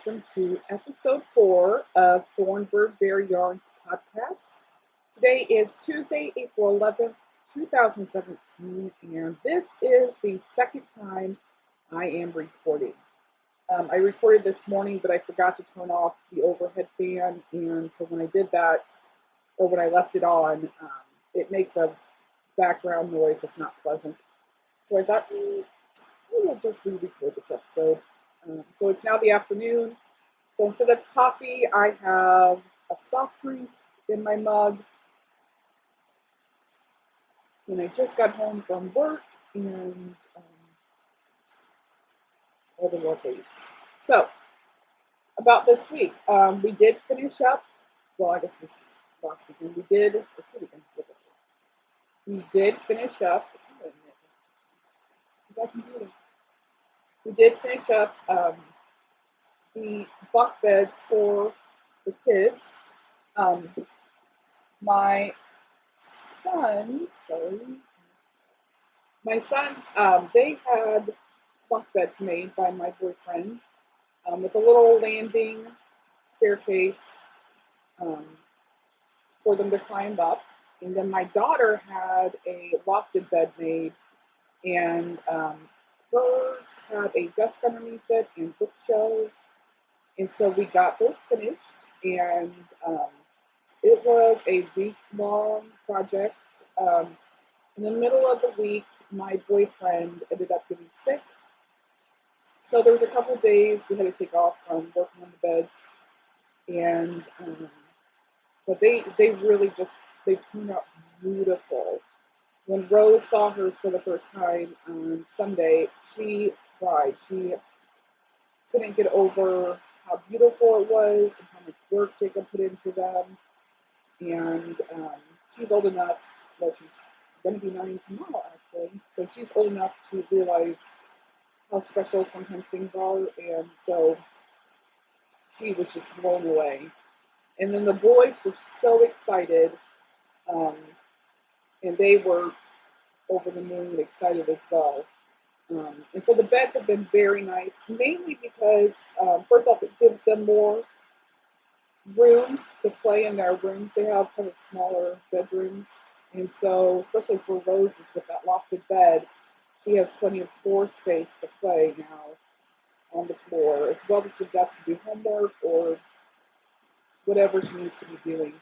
welcome to episode 4 of Thornburg Bear Yarns podcast. Today is Tuesday, April 11th, 2017, and this is the second time I am recording. I recorded this morning, but I forgot to turn off the overhead fan, and so when I did that, or when I left it on, it makes a background noise that's not pleasant. So I thought, maybe I'll just re-record this episode. So it's now the afternoon. So instead of coffee, I have a soft drink in my mug. And I just got home from work and all the workdays. So about this week, we did finish up. Well, I guess it was last weekend. We did finish up. We did finish up the bunk beds for the kids. My sons, they had bunk beds made by my boyfriend with a little landing staircase for them to climb up. And then my daughter had a lofted bed made, and hers had a desk underneath it and bookshelves. And so we got those finished, and it was a week-long project. In the middle of the week, my boyfriend ended up getting sick. So there was a couple days we had to take off from working on the beds. And but they really they turned out beautiful. When Rose saw hers for the first time on Sunday, she cried. She couldn't get over how beautiful it was and how much work Jacob put into them. And she's old enough, well, she's going to be 9 tomorrow, actually. So she's old enough to realize how special sometimes things are. And so she was just blown away. And then the boys were so excited. And they were over the moon excited as well. And so the beds have been very nice, mainly because, first off, it gives them more room to play in their rooms. They have kind of smaller bedrooms. And so, especially for Rose's with that lofted bed, she has plenty of floor space to play now on the floor, as well as the desk to do homework or whatever she needs to be doing.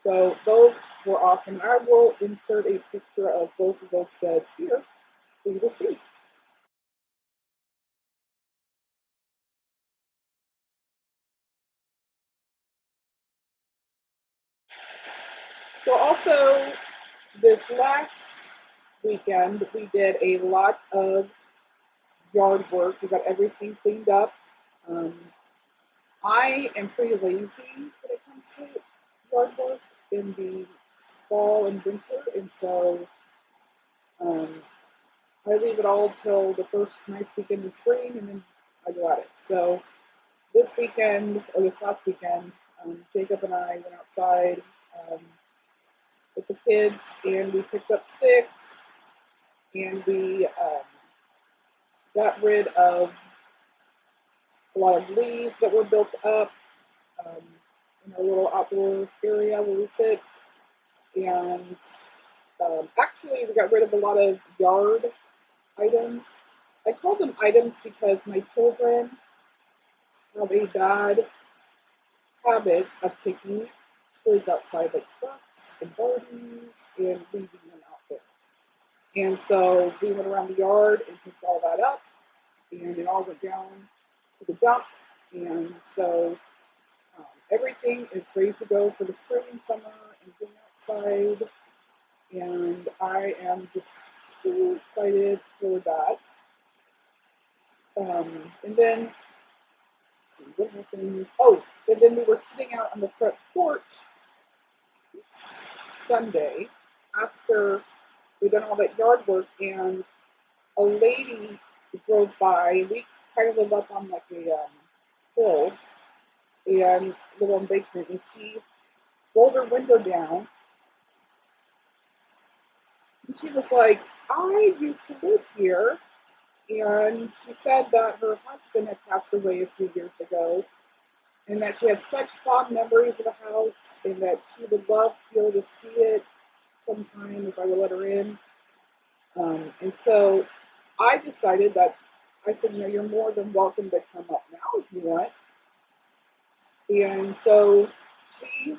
So those were awesome. I will insert a picture of both of those beds here for you to see. So also, this last weekend, we did a lot of yard work. We got everything cleaned up. I am pretty lazy when it comes to yard work in the fall and winter, and so I leave it all till the first nice weekend in spring, and then I go at it. So this last weekend, Jacob and I went outside with the kids, and we picked up sticks, and we got rid of a lot of leaves that were built up in our little outdoor area where we sit. And actually, we got rid of a lot of yard items. I call them items because my children have a bad habit of taking toys outside, like trucks and Barbies, and leaving them out there. And so we went around the yard and picked all that up, and it all went down to the dump. And so everything is ready to go for the spring and summer and being outside. And I am just so excited for that. And then, what happened? Oh, and then we were sitting out on the front porch Sunday after we done all that yard work, and a lady drove by. We kind of live up on like a hill and live on embankment, and she rolled her window down, and she was like, "I used to live here and she said that her husband had passed away a few years ago, and that she had such fond memories of the house, and that she would love to be able to see it sometime if I would let her in. And so I decided that I said, you're more than welcome to come up now if you want. And so she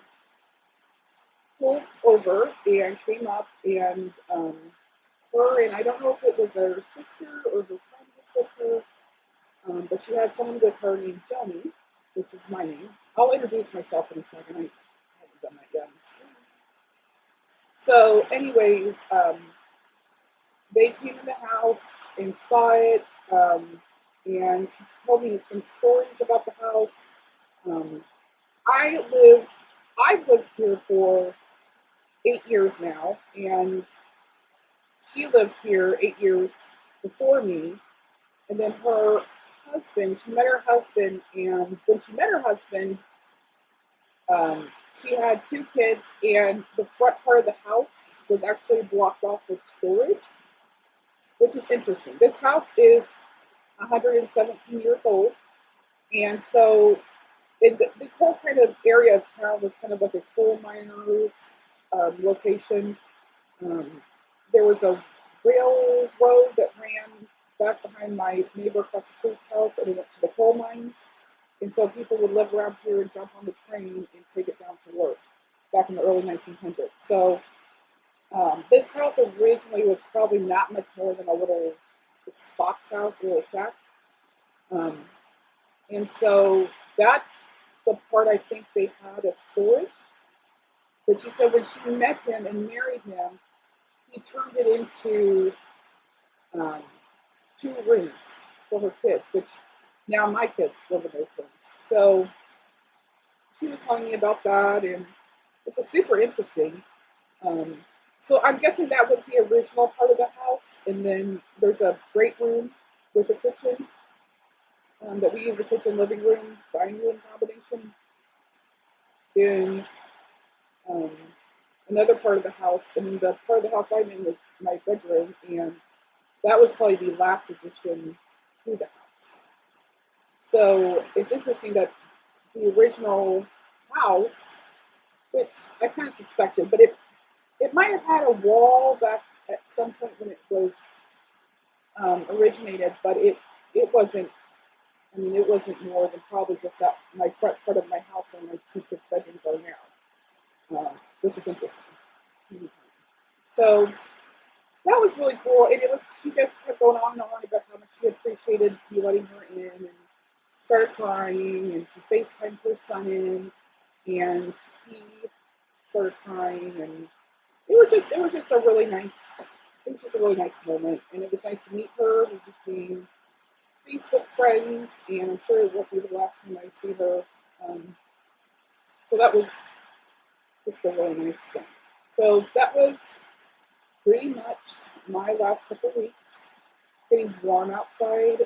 pulled over and came up, and her and I don't know if it was her sister or her friend was with her, but she had someone with her named Jenny, which is my name. I'll introduce myself in a second. I haven't done that yet. So, anyways, they came in the house and saw it, and she told me some stories about the house. Um, I live, I've lived here for 8 years now, and she lived here 8 years before me. And then her husband, she met her husband, and when she met her husband, um, she had 2 kids, and the front part of the house was actually blocked off with storage, which is interesting. This house is 117 years old, and so this whole kind of area of town was kind of like a coal miners location. Um, there was a railroad that ran back behind my neighbor across the street's house, and it went to the coal mines. And so people would live around here and jump on the train and take it down to work back in the early 1900s. So this house originally was probably not much more than a little box house, a little shack. Um, and so that's the part I think they had as storage. But she said when she met him and married him, he turned it into um, 2 rooms for her kids, which now my kids live in those rooms. So she was telling me about that, and it was super interesting. Um, so I'm guessing that was the original part of the house, and then there's a great room with a kitchen that we use a kitchen, living room, dining room combination. In um, another part of the house, and the part of the house I'm in is my bedroom, and that was probably the last addition to the house. So it's interesting that the original house, which I kind of suspected, but it might have had a wall back at some point when it was originated, but it wasn't. I mean, it wasn't more than probably just that my front part of my house where my 2 kids' bedrooms are now, which is interesting. So that was really cool, and it was. She just kept going on and on about how much she appreciated me letting her in, and started crying, and she FaceTimed her son in, and he started crying, and it was just a really nice moment, and it was nice to meet her. We became Facebook friends, and I'm sure it won't be the last time I see her. Um, so that was just a really nice thing. So that was pretty much my last couple of weeks. Getting warm outside.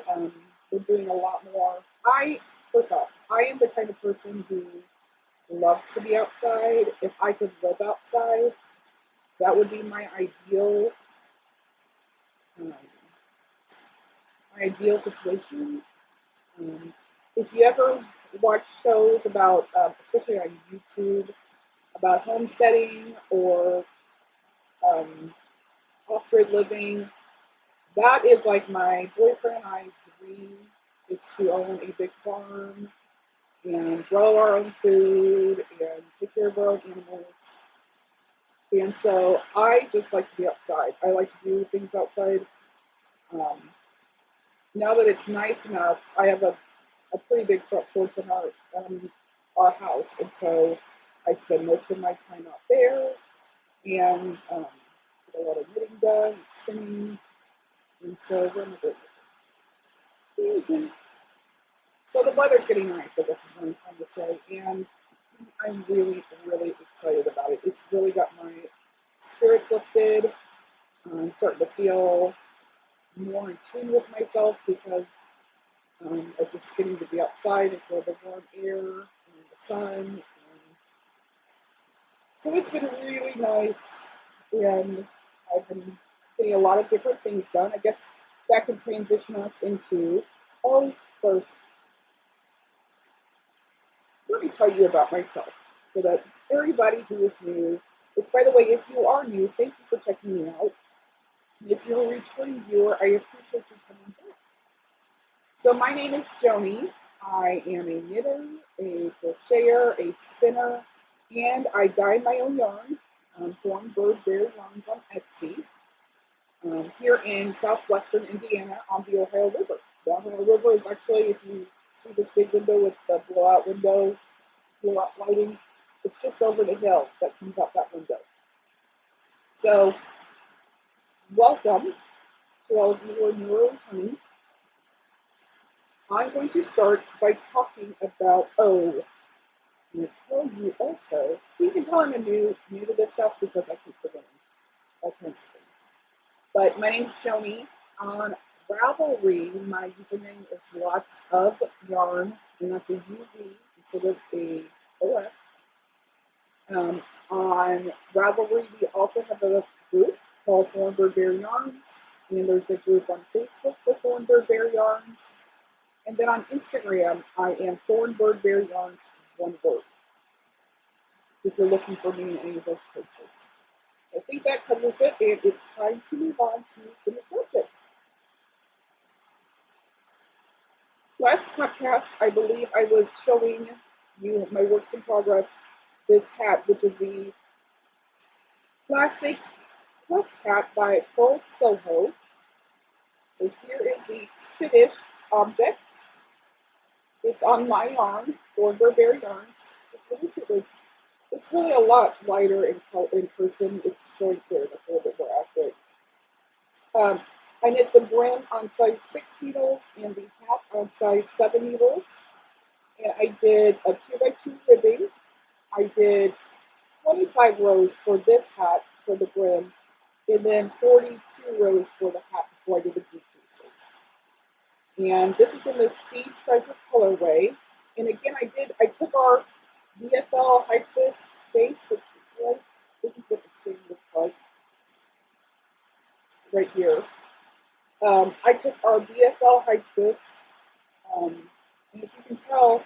We're doing a lot more. First off, I am the kind of person who loves to be outside. If I could live outside, that would be um, my ideal situation. Um, if you ever watch shows about, especially on YouTube, about homesteading or um, off-grid living, that is like my boyfriend and I's dream is to own a big farm and grow our own food and take care of our own animals. And so I just like to be outside. I like to do things outside. Um, Now that it's nice enough, I have a pretty big front porch in our house, and so I spend most of my time out there and get a lot of knitting done, spinning, and so we're in a good mood. So the weather's getting nice, I guess is what I'm trying to say, and I'm really, really excited about it. It's really got my spirits lifted. I'm starting to feel more in tune with myself because of just getting to be outside and feel the warm air and the sun. And so it's been really nice, and I've been getting a lot of different things done. I guess that can transition us into, oh, first, let me tell you about myself so that everybody who is new, which by the way, if you are new, thank you for checking me out. If you're a returning viewer, I appreciate you coming back. So my name is Joni. I am a knitter, a crocheter, a spinner, and I dye my own yarn. Thorn Bird Bear Yarns on Etsy. Here in southwestern Indiana on the Ohio River. The Ohio River is actually, if you see this big window with the blowout lighting, it's just over the hill that comes out that window. So, welcome to all of you who are new or returning. I'm going to start by talking about, I'm going to tell you also, so you can tell I'm new to this stuff because I keep forgetting all kinds of things. But my name's Joni. On Ravelry, my username is lots of yarn, and that's a UV instead of a OF. On Ravelry, we also have a group called Thorn Bird Bear Yarns, and there's a group on Facebook for Thorn Bird Bear Yarns. And then on Instagram, I am Thorn Bird Bear Yarns, one word. If you're looking for me in any of those places. I think that covers it, and it's time to move on to finished projects. Last podcast, I believe I was showing you my works in progress, this hat, which is the classic cloth hat by Pearl Soho. So here is the finished object. It's on my yarn, Thorn Bird Bear Yarns. It's really a lot lighter in person. It's showing clear. That's a little bit more accurate. I knit the brim on size 6 needles and the hat on size 7 needles. And I did a 2x2 ribbing. I did 25 rows for this hat for the brim, and then 42 rows for the hat before I did the decreases. And this is in the Sea Treasure colorway. And again, I took our BFL high twist base, which is right, this is what the screen looks like, right here. I took our BFL high twist, and if you can tell,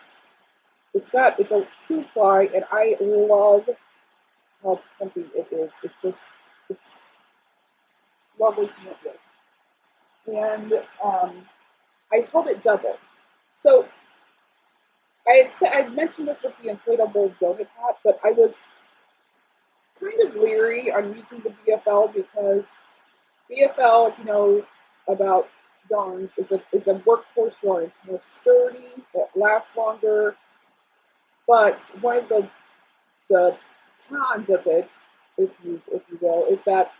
it's a 2-ply, and I love how comfy it is. It's lovely to knit with. And I held it double. So I'd mentioned this with the inflatable donut hat, but I was kind of leery on using the BFL because BFL, if you know about yarns, it's a workhorse yarn. It's more sturdy, it lasts longer. But one of the cons of it, if you will, is that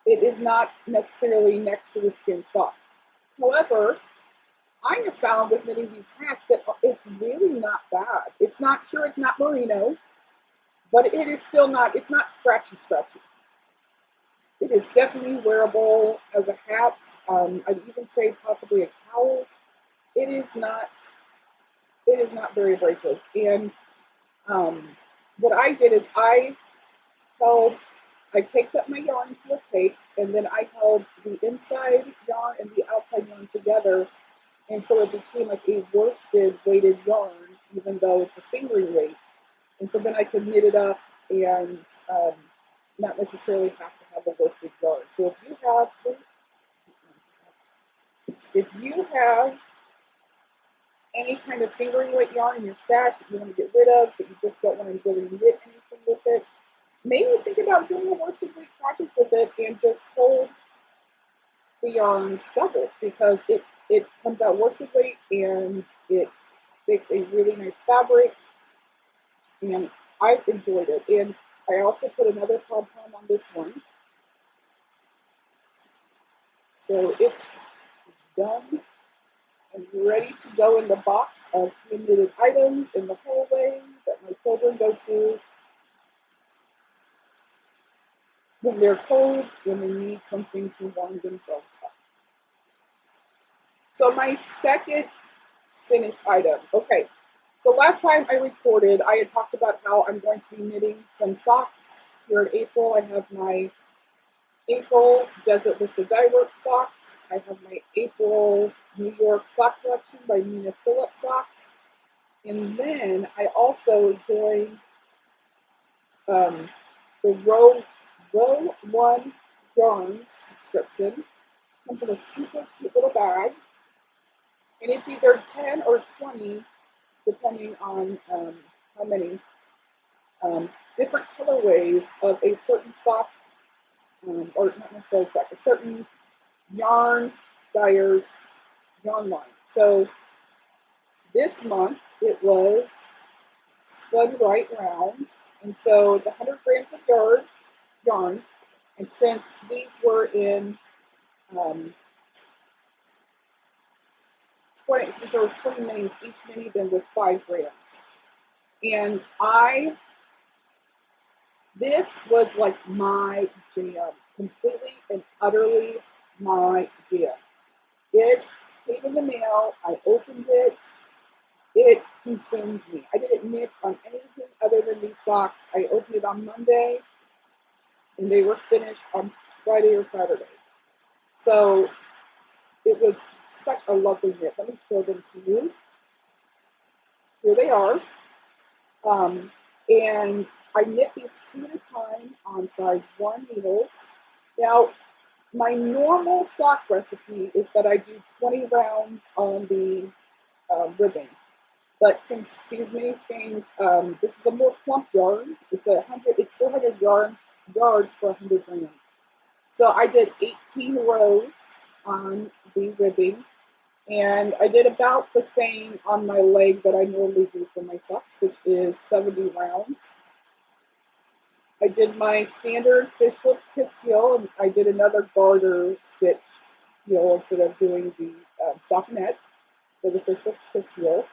it is not necessarily next to the skin soft. However, I have found with knitting these hats that it's really not bad. It's not merino, but it is still not, it's not scratchy. It is definitely wearable as a hat. I'd even say possibly a cowl. It is not very abrasive. And what I did is I caked up my yarn into a cake, and then I held the inside yarn and the outside yarn together. And so it became like a worsted weighted yarn, even though it's a fingering weight. And so then I could knit it up and not necessarily have to have a worsted yarn. So if you have any kind of fingering weight yarn in your stash that you want to get rid of, but you just don't want to really knit anything with it, maybe think about doing a worsted weight project with it and just hold the yarns double, because it comes out worsted weight and it makes a really nice fabric, and I've enjoyed it. And I also put another pom-pom on this one. So it's done and ready to go in the box of knitted items in the hallway that my children go to when they're cold and they need something to warm themselves up. So my second finished item. Okay, so last time I recorded, I had talked about how I'm going to be knitting some socks here in April. I have my April Desert Vista Dye Work socks, I have my April New York sock collection by Nina Phillips socks. And then I also joined the Row 1 yarns subscription. Comes in a super cute little bag. And it's either 10 or 20, depending on how many different colorways of a certain sock, or not necessarily sock, a certain yarn dyer's yarn line. So this month it was spun right round, and so it's 100 grams of yarn. And since these were in 20, since there was 20 minis, each mini then was 5 grams. And this was like my jam, completely and utterly my jam. It came in the mail, I opened it, it consumed me. I didn't knit on anything other than these socks. I opened it on Monday, and they were finished on Friday or Saturday. So it was such a lovely knit. Let me show them to you. Here they are. And I knit these 2 at a time on size 1 needles. Now, my normal sock recipe is that I do 20 rounds on the ribbon. But since these mini skeins, this is a more plump yarn. It's 400 yards for 100 grams. So I did 18 rows on the ribbing, and I did about the same on my leg that I normally do for my socks, which is 70 rounds. I did my standard fish lips kiss heel, and I did another garter stitch heel instead of doing the stockinette for the fish lips kiss heel.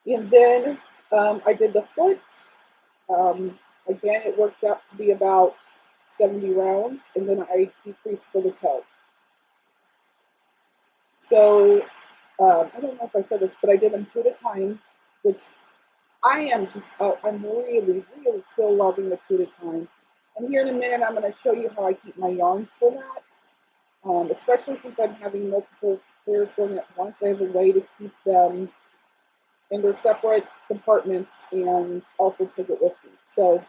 And then I did the foot. Again, it worked out to be about 70 rounds, and then I decreased for the toe. So I don't know if I said this, but I did them 2 at a time, which I am just, I'm really, really still loving the 2 at a time. And here in a minute, I'm going to show you how I keep my yarns for that. Especially since I'm having multiple pairs going at once, I have a way to keep them in their separate compartments and also take it with me. So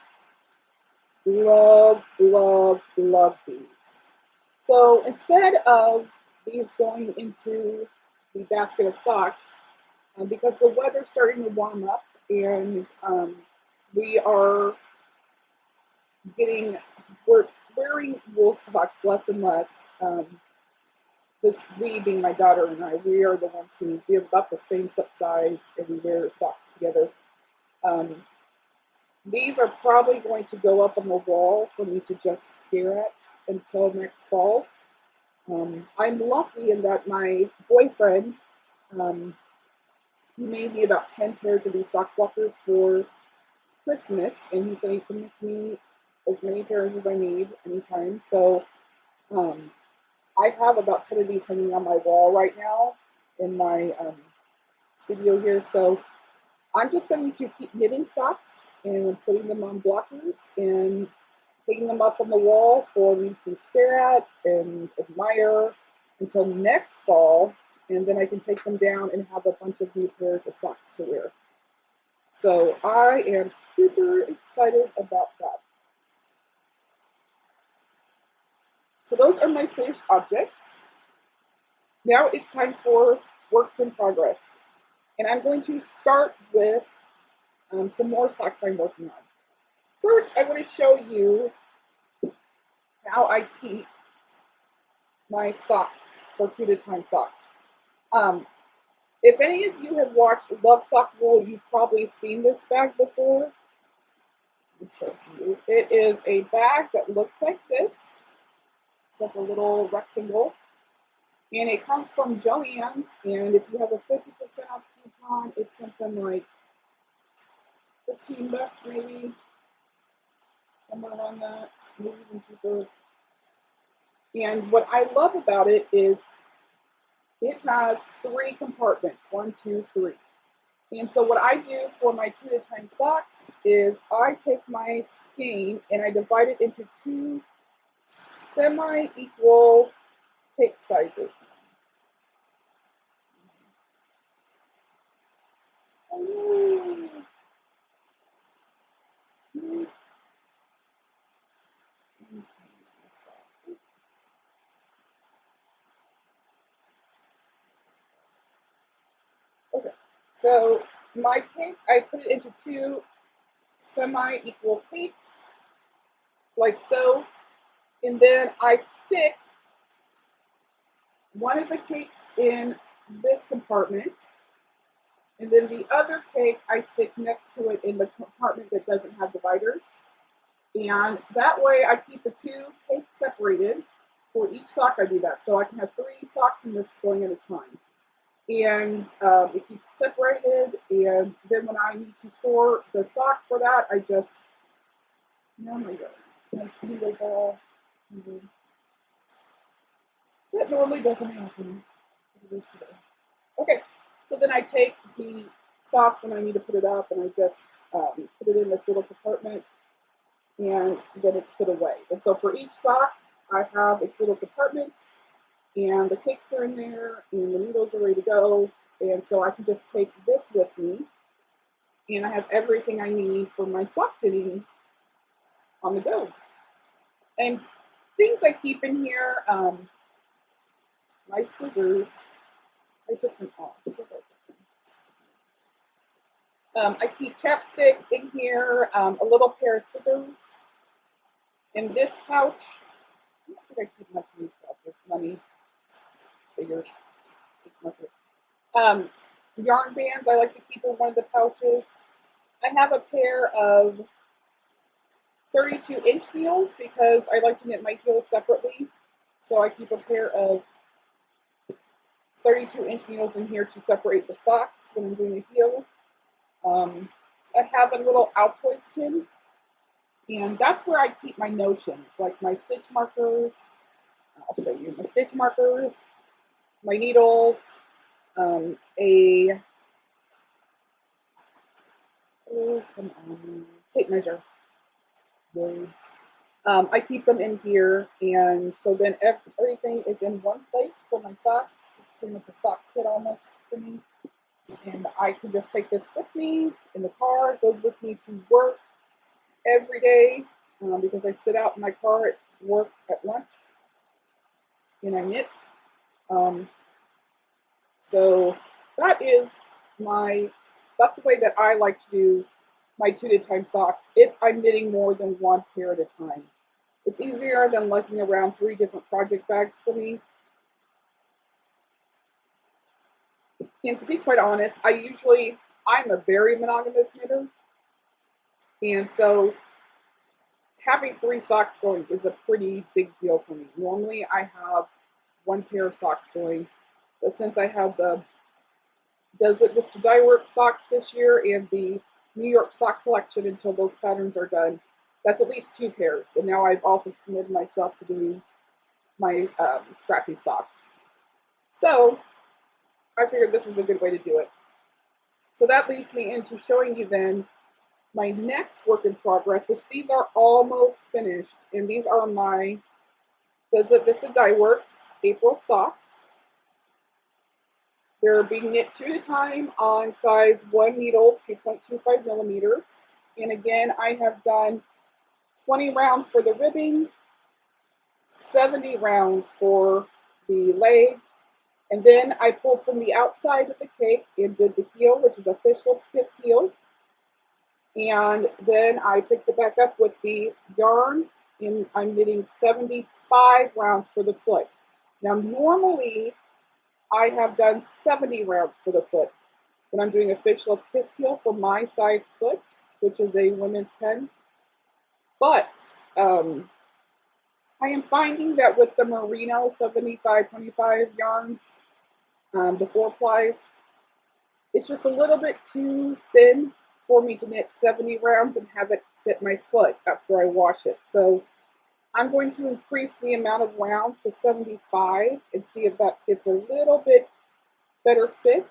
love, love, love these. So instead of these going into the basket of socks, because the weather's starting to warm up and we're wearing wool socks less and less. We being my daughter and I, we are the ones who give about the same foot size and we wear socks together. These are probably going to go up on the wall for me to just stare at until next fall. I'm lucky in that my boyfriend, he made me about 10 pairs of these sock blockers for Christmas, and he said he can make me as many pairs as I need anytime. So I have about 10 of these hanging on my wall right now in my studio here. So I'm just going to keep knitting socks and putting them on blockers and hanging them up on the wall for me to stare at and admire until next fall, and then I can take them down and have a bunch of new pairs of socks to wear. So I am super excited about that. So those are my finished objects. Now it's time for works in progress. And I'm going to start with some more socks I'm working on. First, I want to show you how I keep my socks for 2 at a time socks. If any of you have watched Love Sock Wool, you've probably seen this bag before. Let me show it to you. It is a bag that looks like this. It's like a little rectangle. And it comes from Joann's, and if you have a 50% off coupon, it's something like $15 maybe, somewhere around that, maybe even cheaper. And what I love about it is it has 3 compartments, 1, 2, 3. And so what I do for my 2 at a time socks is I take my skein and I divide it into 2 semi-equal cake sizes. Okay, so my cake, I put it into two semi-equal cakes, like so, and then I stick one of the cakes in this compartment, and then the other cake I stick next to it in the compartment that doesn't have dividers. And that way I keep the two cakes separated. For each sock I do that. So I can have 3 socks in this going at a time. And it keeps separated. And then when I need to store the sock for that, I just, oh my god, my fingers are all, that normally doesn't happen. Okay, so then I take the sock when I need to put it up and I just put it in this little compartment and then it's put away. And so for each sock, I have its little compartments and the cakes are in there and the needles are ready to go. And so I can just take this with me and I have everything I need for my sock fitting on the go. And things I keep in here, my scissors, I took them off. I keep chapstick in here, a little pair of scissors. In this pouch, I don't think I keep much of these pouches, money, figures, stitch markers. Yarn bands I like to keep in one of the pouches. I have a pair of 32-inch needles because I like to knit my heels separately. So I keep a pair of 32-inch needles in here to separate the socks when I'm doing a heel. I have a little Altoids tin, and that's where I keep my notions, like my stitch markers. I'll show you my stitch markers, my needles, tape measure. I keep them in here, and so then everything is in one place for my socks. It's pretty much a sock kit almost for me. And I can just take this with me in the car. It goes with me to work every day because I sit out in my car at work at lunch and I knit. So that's the way that I like to do my 2-at-a-time socks if I'm knitting more than one pair at a time. It's easier than lugging around 3 different project bags for me. And to be quite honest, I'm a very monogamous knitter. And so having 3 socks going is a pretty big deal for me. Normally I have 1 pair of socks going, but since I have the Mr. Dye Work socks this year and the New York sock collection until those patterns are done, that's at least 2 pairs. And now I've also committed myself to doing my Scrappy socks. So I figured this is a good way to do it. So that leads me into showing you then my next work in progress, which these are almost finished. And these are my Vista Dye Works April socks. They're being knit 2 at a time on size 1 needles, 2.25 millimeters. And again, I have done 20 rounds for the ribbing, 70 rounds for the leg, and then I pulled from the outside of the cake and did the heel, which is a fish lips kiss heel. And then I picked it back up with the yarn, and I'm knitting 75 rounds for the foot. Now, normally, I have done 70 rounds for the foot when I'm doing a fish lips kiss heel for my size foot, which is a women's 10. But I am finding that with the merino 75-25 yarns, the 4 plies, it's just a little bit too thin for me to knit 70 rounds and have it fit my foot after I wash it. So I'm going to increase the amount of rounds to 75 and see if that gets a little bit better fit.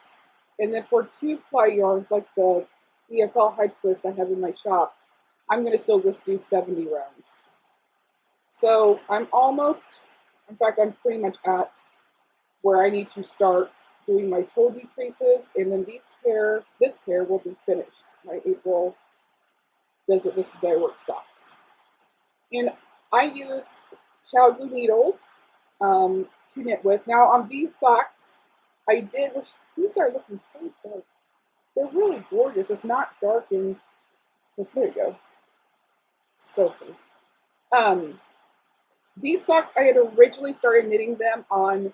And then for 2-ply yarns like the EFL high twist I have in my shop, I'm going to still just do 70 rounds. So I'm almost In fact, I'm pretty much at where I need to start doing my toe decreases, and then this pair will be finished. My April Desert Vista Dye Work socks. And I use chow glue needles to knit with. Now on these socks, I did, which these are looking so dark. They're really gorgeous. It's not dark and, there you go. So pretty. These socks, I had originally started knitting them on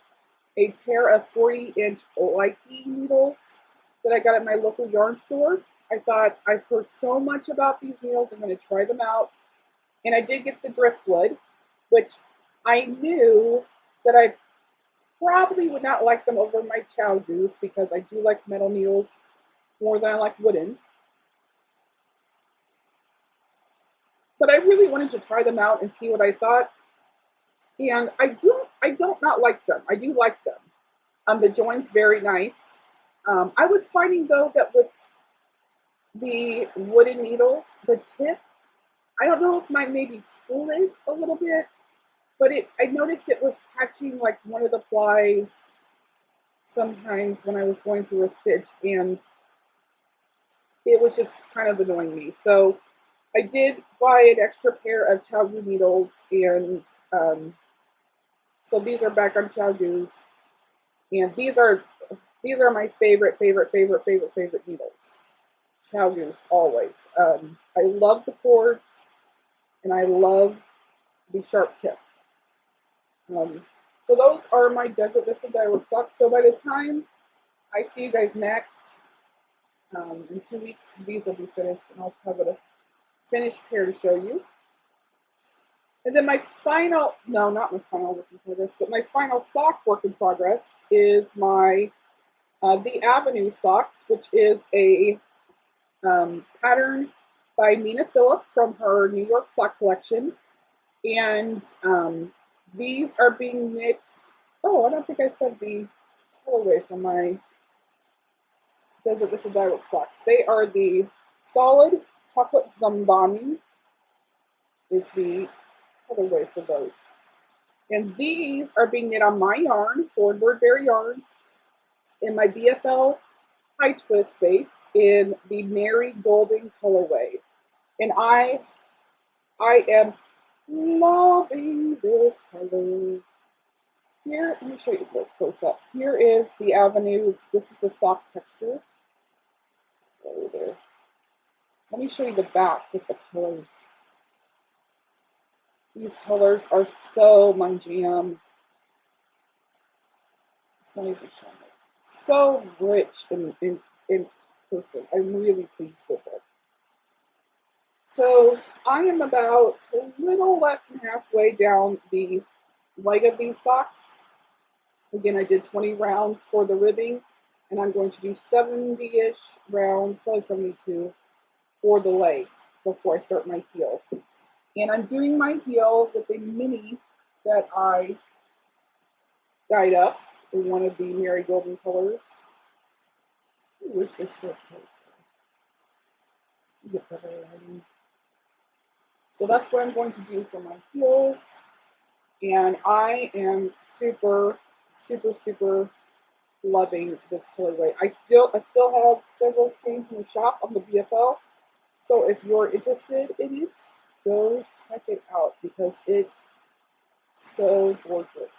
a pair of 40-inch Likey needles that I got at my local yarn store. I thought, I've heard so much about these needles, I'm going to try them out. And I did get the driftwood, which I knew that I probably would not like them over my chow goose because I do like metal needles more than I like wooden. But I really wanted to try them out and see what I thought. And I don't not like them. I do like them. The joint's very nice. I was finding though that with the wooden needles, the tip, I don't know if mine maybe split a little bit, but I noticed it was catching like one of the plies sometimes when I was going through a stitch, and it was just kind of annoying me. So I did buy an extra pair of chow glue needles, and so these are back on chow glues, and these are my favorite needles. Chow glues always. I love the cords, and I love the sharp tip. So those are my Desert Vista Dye Work socks. So by the time I see you guys next, in 2 weeks, these will be finished, and I'll have a finished pair to show you. And then my final, no, not my final work in progress, but my final sock work in progress is my The Avenue socks, which is a pattern by Mina Phillip from her New York sock collection. And these are being knit, oh, I don't think I said the colorway for my Desert Vista Dye Work socks. They are the Solid Chocolate Zambani is the colorway for those. And these are being knit on my yarn, Ford Birdberry Yarns, in my BFL High Twist base in the Mary Golden colorway. And I am loving this color. Here, let me show you real close up. Here is the Avenues. This is the sock texture. Over there. Let me show you the back with the colors. These colors are so my jam. It's not even showing it. So rich in person. I'm really pleased with it. So I am about a little less than halfway down the leg of these socks. Again, I did 20 rounds for the ribbing, and I'm going to do 70-ish rounds, probably 72, for the leg before I start my heel. And I'm doing my heel with a mini that I dyed up in one of the Mary Golden colors. I wish this shirt get better lighting. So that's what I'm going to do for my heels. And I am super loving this colorway. I still have several skeins in the shop on the BFL. So if you're interested in it, go check it out because it's so gorgeous.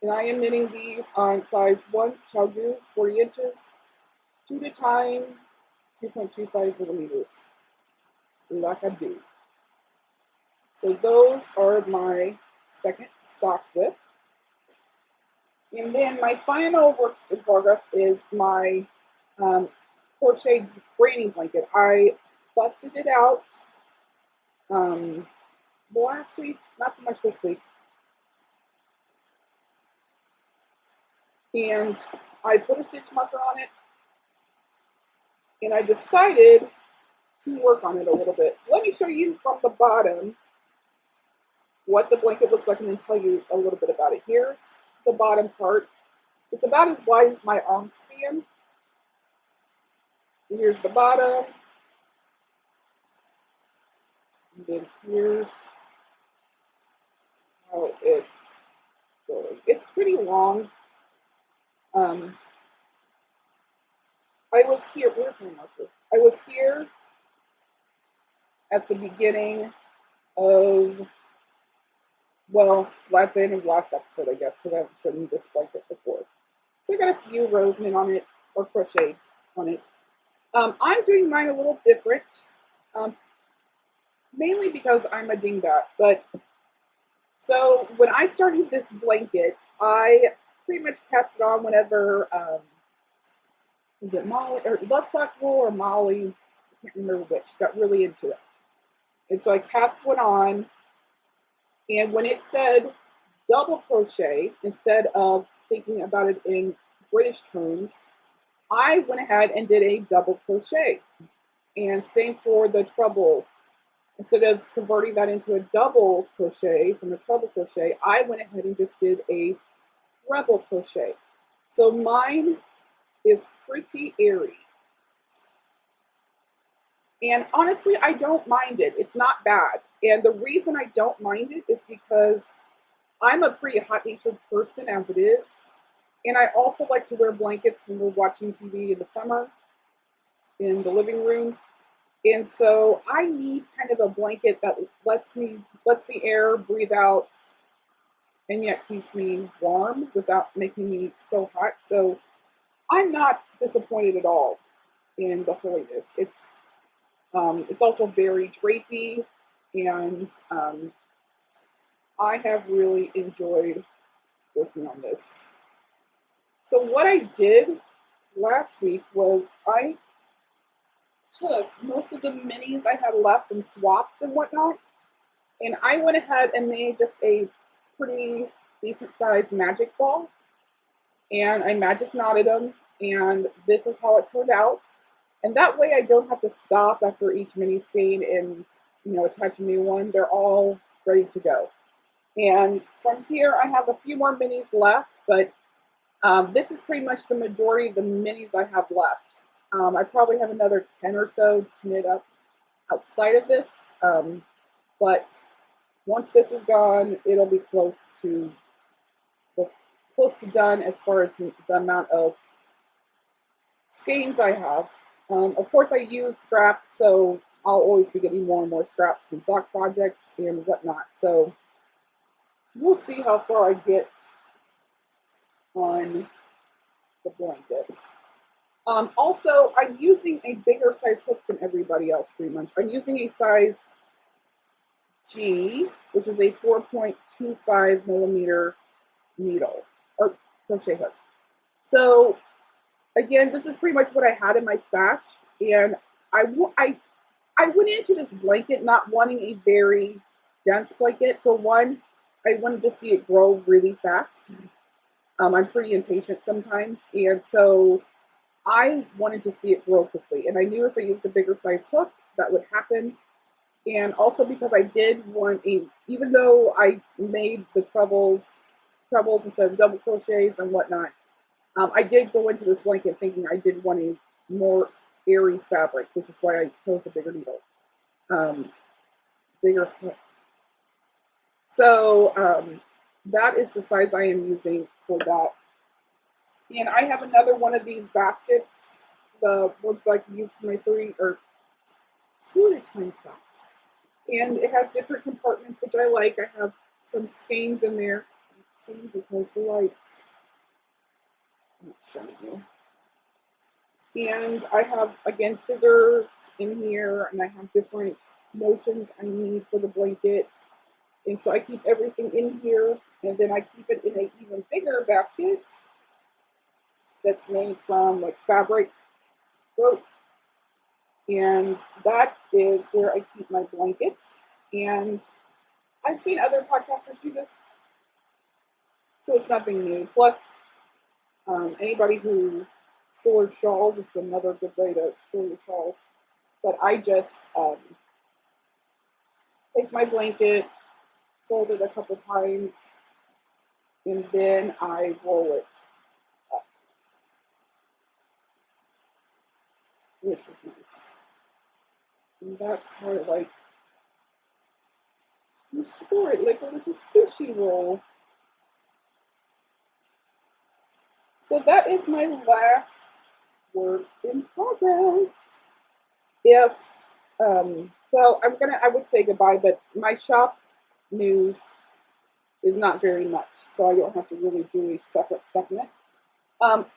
And I am knitting these on size 1's chow goose, 40 inches, 2 at a time, 2.25 millimeters, like I do. So those are my second sock whip. And then my final work in progress is my crochet granny blanket. I busted it out last week, not so much this week. And I put a stitch marker on it, and I decided to work on it a little bit. So let me show you from the bottom what the blanket looks like and then tell you a little bit about it. Here's the bottom part. It's about as wide as my arm span. And here's the bottom. And then here's how it really. It's pretty long. Um, I was here. Where's my marker? I was here at the beginning of, well, at the end of last episode, I guess, because I haven't shown you this blanket before. So I got a few rows knit on it, or crocheted on it. I'm doing mine a little different, um, mainly because I'm a dingbat. But so when I started this blanket, I pretty much cast it on whenever, was it Molly, or Love Sock Wool or Molly, I can't remember which, got really into it. And so I cast one on, and when it said double crochet, instead of thinking about it in British terms, I went ahead and did a double crochet. And same for the treble. Instead of converting that into a double crochet from a treble crochet, I went ahead and just did a treble crochet. So mine is pretty airy. And honestly, I don't mind it. It's not bad. And the reason I don't mind it is because I'm a pretty hot-natured person as it is. And I also like to wear blankets when we're watching TV in the summer in the living room. And so I need kind of a blanket that lets the air breathe out and yet keeps me warm without making me so hot. So I'm not disappointed at all in the holiness. It's also very drapey, and I have really enjoyed working on this. So what I did last week was I took most of the minis I had left from swaps and whatnot, and I went ahead and made just a pretty decent sized magic ball, and I magic knotted them, and this is how it turned out. And that way I don't have to stop after each mini skein and, attach a new one. They're all ready to go. And from here I have a few more minis left, but this is pretty much the majority of the minis I have left. I probably have another 10 or so to knit up outside of this, but once this is gone, it'll be close to done as far as the amount of skeins I have. Of course, I use scraps, so I'll always be getting more and more scraps from sock projects and whatnot. So we'll see how far I get on the blanket. Also, I'm using a bigger size hook than everybody else, pretty much. I'm using a size G, which is a 4.25 millimeter needle, or crochet hook. So, again, this is pretty much what I had in my stash, and I went into this blanket not wanting a very dense blanket. For one, I wanted to see it grow really fast. I'm pretty impatient sometimes, and so I wanted to see it grow quickly. And I knew if I used a bigger size hook, that would happen. And also because I did want even though I made the trebles instead of double crochets and whatnot, I did go into this blanket thinking I did want a more airy fabric, which is why I chose a bigger needle. Bigger hook. So that is the size I am using for that. And I have another one of these baskets, the ones that I can use for my 2 at a time socks. And it has different compartments, which I like. I have some skeins in there. Let's see, because the lights, I'm not showing you. And I have, again, scissors in here, and I have different notions I need for the blanket. And so I keep everything in here, and then I keep it in an even bigger basket that's made from like fabric rope. And that is where I keep my blankets. And I've seen other podcasters do this, so it's nothing new. Plus, anybody who stores shawls is another good way to store your shawls. But I just take my blanket, fold it a couple times, and then I roll it up, which is nice. And that's how I like to store it, like a little sushi roll. So that is my last work in progress. If well, I would say goodbye, but my shop news is not very much, so I don't have to really do a separate segment.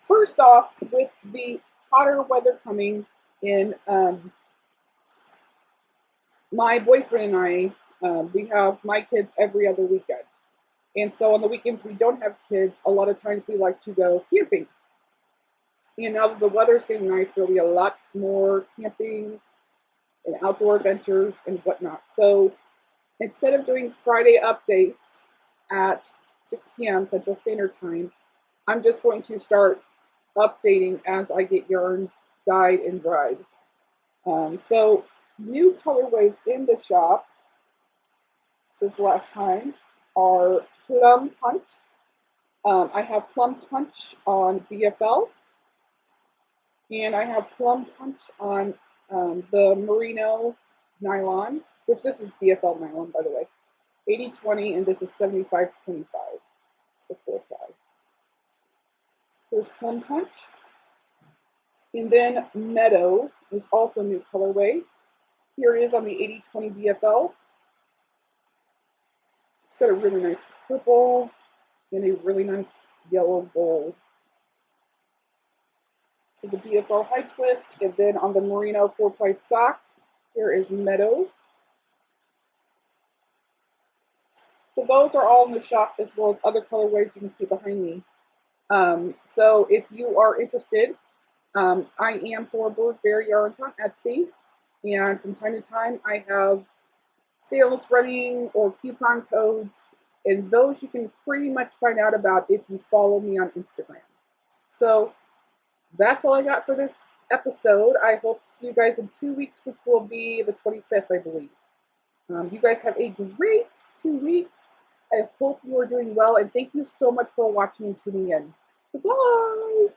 First off, with the hotter weather coming in, my boyfriend and we have my kids every other weekend. And so on the weekends we don't have kids, a lot of times we like to go camping. And now that the weather's getting nice, there'll be a lot more camping and outdoor adventures and whatnot. So instead of doing Friday updates at 6 p.m. Central Standard Time, I'm just going to start updating as I get yarn dyed and dried. So new colorways in the shop this last time are Plum Punch. I have Plum Punch on BFL, and I have Plum Punch on the Merino nylon, which this is BFL nylon, by the way. 80/20, and this is 75/25. The 4/5. Here's Plum Punch. And then Meadow is also new colorway. Here it is on the 80/20 BFL. It's got a really nice purple and a really nice yellow gold. So the BFL high twist, and then on the Merino 4-ply sock, here is Meadow. So those are all in the shop, as well as other colorways you can see behind me. So if you are interested, I am for Birdberry Yarns on Etsy, and from time to time I have sales running or coupon codes, and those you can pretty much find out about if you follow me on Instagram. So that's all I got for this episode. I hope to see you guys in 2 weeks, which will be the 25th, I believe. You guys have a great 2 weeks. I hope you are doing well, and thank you so much for watching and tuning in. Goodbye!